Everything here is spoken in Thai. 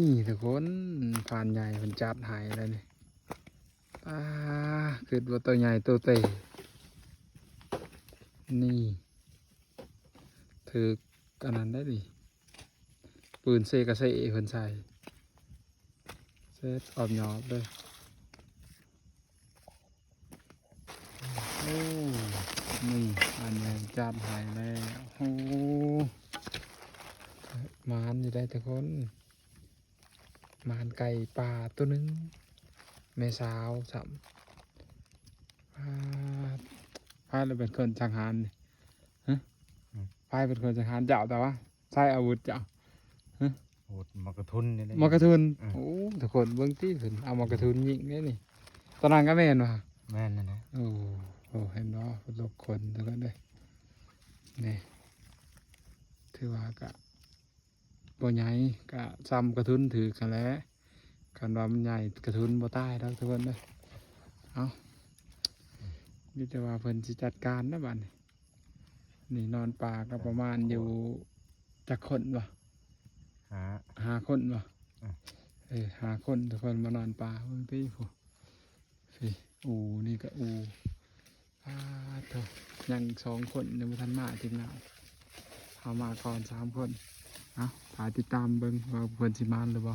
นี่ทุกคนผ่านใหญ่มันจัดหายแล้วนี่คือว่าตัวใหญ่ตัวเตนี่ถือกันนั้นได้ดิปืนเซกะเซเพิ่นใส่เซตออบหยอบเลยโอ้นี่ผ่านใหญ่จัดหายแล้วโอ้มานอยู่ได้ทุกคนมานไก่ป่าตัวนึงแม่สาวสัมพายเลยเป็นคนจังหันนี่ฮะพายเป็นคนจังหันเจ้าแต่ว่าใช้อาวุธเจ้าฮะ โหดมากระทุนนี่ได้ มากระทุนโอ้ทุกคนเบื้องที่ขึ้นเอามากระทุนยิงนี่นี่ตอนนั้นก็ไม่เห็นว่ะ แม่นนะนะ โอ้โหเห็นเนาะลบคนทุกคนเลยนี่ถือว่ากะบ่ใหญ่กะซ้ำกระทุนถือกันแล้วกันว่ามันใหญ่กระทุนบ่ใต้แล้วทุกคนเลยเอานี่แต่ว่าเพิ่นสิจัดการนะบัดนี้นี่นอนป่าก็ประมาณอยู่จักคนวะ หา 5 คนวะ อืม 5 คนทุกคนมานอนป่าเพิ่นพี่ผู้พี่อูนี่ก็อูเถอะยัง2 คนยังไม่ทันมาทีมงานเอามาก่อน3 คนเอาถ่ายติดตามเบิ่งว่าเพิ่นสิมาหรือบ่